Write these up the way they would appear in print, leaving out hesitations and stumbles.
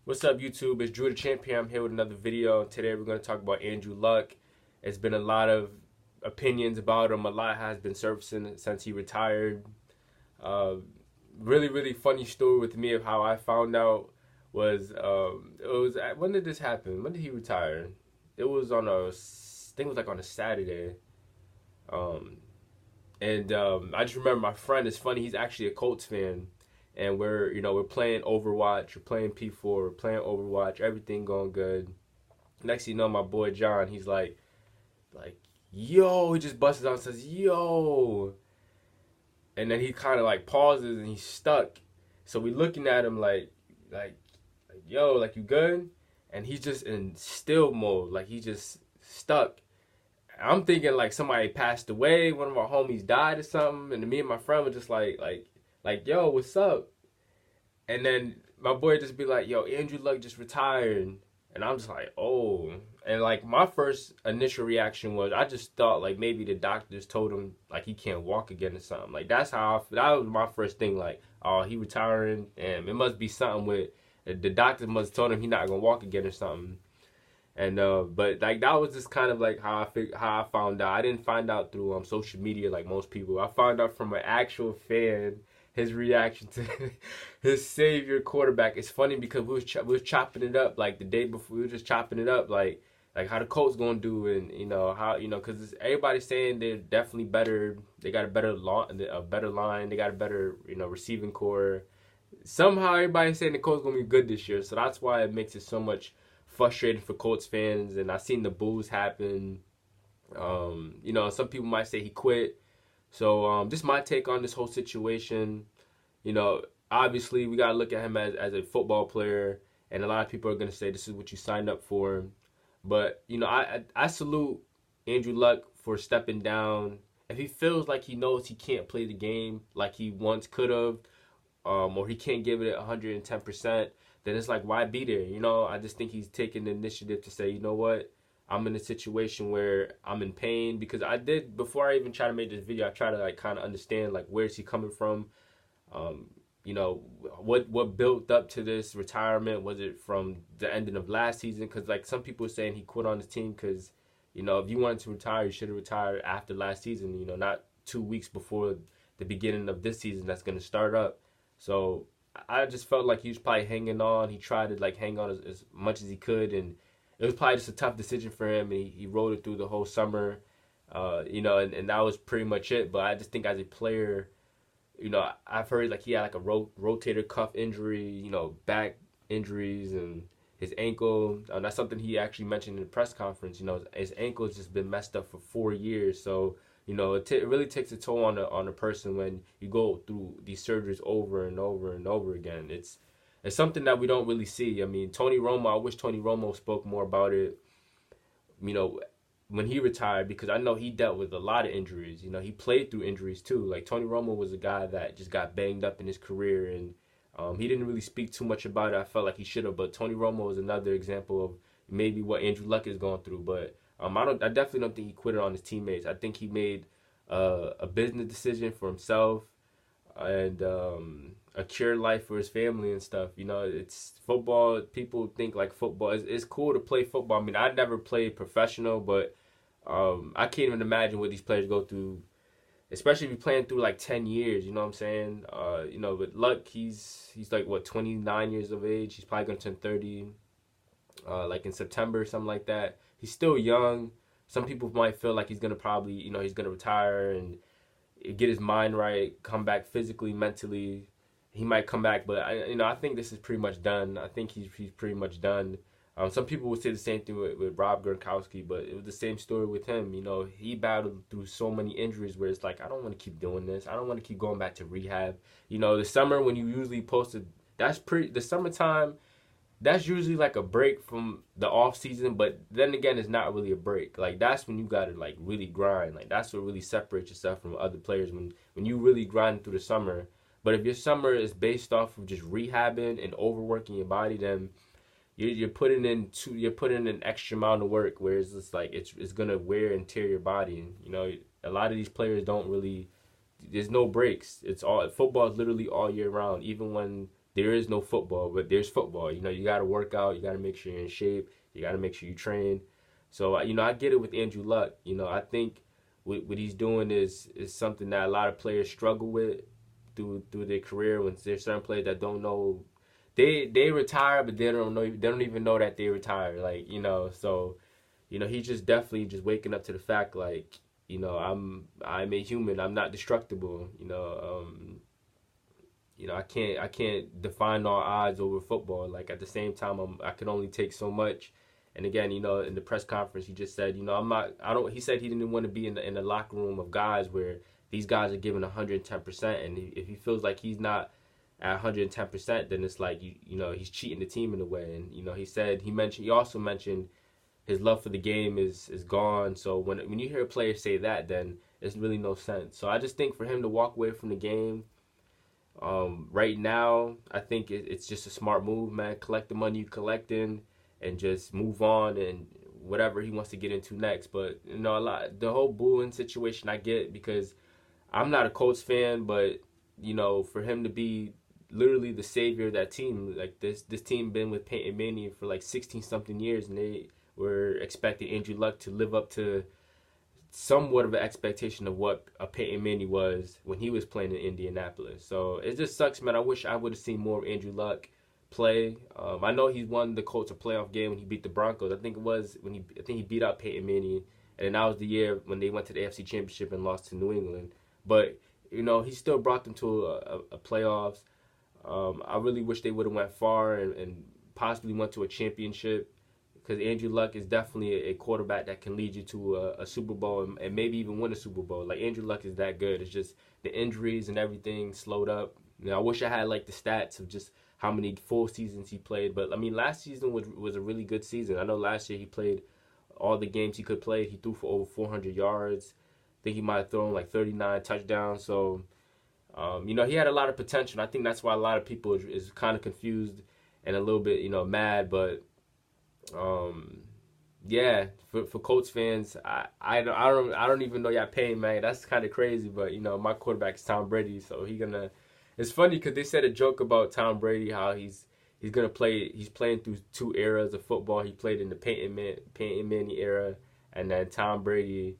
What's up, YouTube? It's Drew the Champion. I'm here with another video. Today we're going to talk about Andrew Luck. It's been a lot of opinions about him. A lot has been surfacing since he retired. Uh, really funny story with me of how I found out was when did this happen? When did he retire? It was on I think it was like on a Saturday. Um, and I just remember my friend. It's funny. He's actually a Colts fan, and we're playing Overwatch, we're playing P4, we're playing Overwatch, everything going good. Next thing you know, my boy John, he's like, yo, he just busts out and says, yo, and then he kind of like pauses and he's stuck. So we looking at him like, yo, like you good? And he's just in still mode, like he just stuck. I'm thinking like somebody passed away, one of our homies died or something, and me and my friend were just like, yo, what's up? And then my boy just be like, yo, Andrew Luck just retired. And I'm just like, oh. And like my first initial reaction was I just thought like maybe the doctors told him like he can't walk again or something. Like that was my first thing, like, oh, he retiring and it must be something with the doctor must have told him he not gonna walk again or something. And but like that was just kind of like how I found out. I didn't find out through social media like most people. I found out from an actual fan his reaction to his savior quarterback. It's funny because we was chopping it up like the day before. We were just chopping it up like how the Colts gonna do, and how because everybody's saying they're definitely better. They got a better line. They got a better receiving core. Somehow everybody's saying the Colts gonna be good this year, so that's why it makes it so much frustrating for Colts fans. And I seen the boos happen. Some people might say he quit. So just my take on this whole situation. Obviously we gotta look at him as a football player, and a lot of people are gonna say this is what you signed up for. But I salute Andrew Luck for stepping down. If he feels like he knows he can't play the game like he once could have, or he can't give it 110%, then it's like, why be there? I just think he's taking the initiative to say, you know what, I'm in a situation where I'm in pain, because I did, before I even try to make this video, I try to like kind of understand like where is he coming from. Um, what built up to this retirement? Was it from the ending of last season? Because like some people are saying he quit on his team because if you wanted to retire, you should have retired after last season. Not 2 weeks before the beginning of this season that's going to start up. So I just felt like he was probably hanging on. He tried to like hang on as much as he could, and it was probably just a tough decision for him. And he rode it through the whole summer, and that was pretty much it. But I just think as a player, I've heard like he had like a rotator cuff injury, back injuries, and his ankle. That's something he actually mentioned in the press conference. His ankle has just been messed up for 4 years. So it really takes a toll on a person when you go through these surgeries over and over and over again. It's something that we don't really see. I mean, Tony Romo. I wish Tony Romo spoke more about it. You know, when he retired, because I know he dealt with a lot of injuries. He played through injuries too. Like Tony Romo was a guy that just got banged up in his career, and he didn't really speak too much about it. I felt like he should have, but Tony Romo is another example of maybe what Andrew Luck is going through. But I definitely don't think he quit it on his teammates. I think he made a business decision for himself, and a cure life for his family and stuff. It's football. People think like football. It's cool to play football. I mean, I never played professional, but I can't even imagine what these players go through, especially if you're playing through like 10 years. You know what I'm saying? But Luck, he's like what, 29 years of age. He's probably gonna turn 30, like in September, something like that. He's still young. Some people might feel like he's gonna probably, he's gonna retire and get his mind right, come back physically, mentally. He might come back, but I think this is pretty much done. I think he's pretty much done. Some people would say the same thing with Rob Gronkowski, but it was the same story with him. He battled through so many injuries where it's like, I don't want to keep doing this. I don't want to keep going back to rehab. The summer when you usually posted, the summertime, that's usually like a break from the off season, but then again, it's not really a break. Like that's when you gotta like really grind. Like that's what really separates yourself from other players, when you really grind through the summer. But if your summer is based off of just rehabbing and overworking your body, then you're putting in an extra amount of work, where it's just like it's gonna wear and tear your body. A lot of these players don't really. There's no breaks. It's all football is literally all year round, even when there is no football, but there's football. You know, you got to work out, you got to make sure you're in shape, you got to make sure you train. So, you know, I get it with Andrew Luck. You know, I think what he's doing is something that a lot of players struggle with through their career. When there's certain players that don't know, they retire, but they don't even know that they retire. Like, you know, so, you know, he's just definitely just waking up to the fact, like, you know, I'm a human. I'm not destructible. You know, I can't define all odds over football. Like, at the same time, I can only take so much. And again, you know, in the press conference, he just said, you know, he said he didn't want to be in the locker room of guys where these guys are giving 110%. And if he feels like he's not at 110%, then it's like, you know, he's cheating the team in a way. And, you know, he also mentioned his love for the game is gone. So when you hear a player say that, then it's really no sense. So I just think for him to walk away from the game, right now, I think it's just a smart move, man. Collect the money you collecting and just move on and whatever he wants to get into next. But, you know, the whole booing situation I get, because I'm not a Colts fan, but, you know, for him to be literally the savior of that team, like this team been with Peyton Manning for like 16 something years, and they were expecting Andrew Luck to live up to somewhat of an expectation of what a Peyton Manning was when he was playing in Indianapolis. So it just sucks, man. I wish I would have seen more of Andrew Luck play. I know he won the Colts a playoff game when he beat the Broncos. I think it was I think he beat out Peyton Manning, and then that was the year when they went to the AFC Championship and lost to New England. But, you know, he still brought them to a playoffs. I really wish they would have went far and possibly went to a championship, because Andrew Luck is definitely a quarterback that can lead you to a Super Bowl and maybe even win a Super Bowl. Like, Andrew Luck is that good. It's just the injuries and everything slowed up. You know, I wish I had like the stats of just how many full seasons he played. But I mean, last season was a really good season. I know last year he played all the games he could play. He threw for over 400 yards. I think he might have thrown like 39 touchdowns. So, you know, he had a lot of potential. And I think that's why a lot of people is kind of confused and a little bit, you know, mad. But yeah, for Colts fans, I don't even know y'all paying, man. That's kind of crazy. But, you know, my quarterback is Tom Brady, so it's funny because they said a joke about Tom Brady, how he's playing through two eras of football. He played in the Peyton Manning era, and then Tom Brady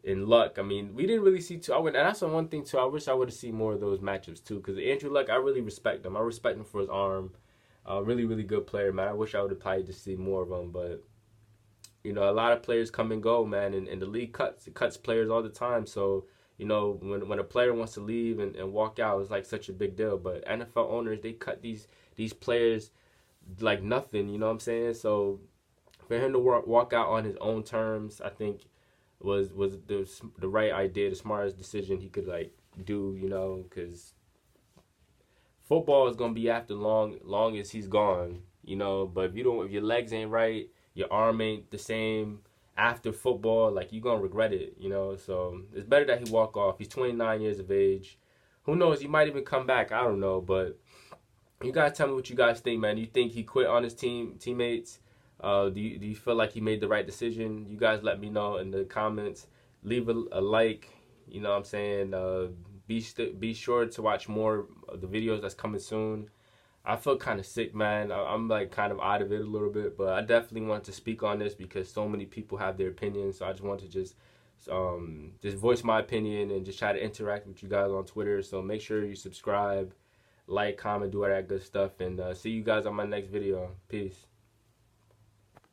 in Luck. I mean, we didn't really see and that's the one thing too. I wish I would have seen more of those matchups too, because Andrew Luck, I really respect him. I respect him for his arm. Really, really good player, man. I wish I would have probably just seen more of him, but, you know, a lot of players come and go, man, and the league cuts players all the time. So, you know, when a player wants to leave and walk out, it's like such a big deal. But NFL owners, they cut these players like nothing, you know what I'm saying? So for him to walk out on his own terms, I think was the right idea, the smartest decision he could like do, you know, because football is gonna be after long as he's gone, you know. But if your legs ain't right, your arm ain't the same after football, like, you're gonna regret it, you know. So it's better that he walk off. He's 29 years of age. Who knows? He might even come back. I don't know. But you guys tell me what you guys think, man. Do you think he quit on his teammates? Do you feel like he made the right decision? You guys let me know in the comments. Leave a like. You know what I'm saying? Be sure to watch more of the videos that's coming soon. I feel kind of sick, man. I'm like kind of out of it a little bit, but I definitely want to speak on this because so many people have their opinions. So I just want to just voice my opinion and just try to interact with you guys on Twitter. So make sure you subscribe, like, comment, do all that good stuff, and see you guys on my next video. Peace.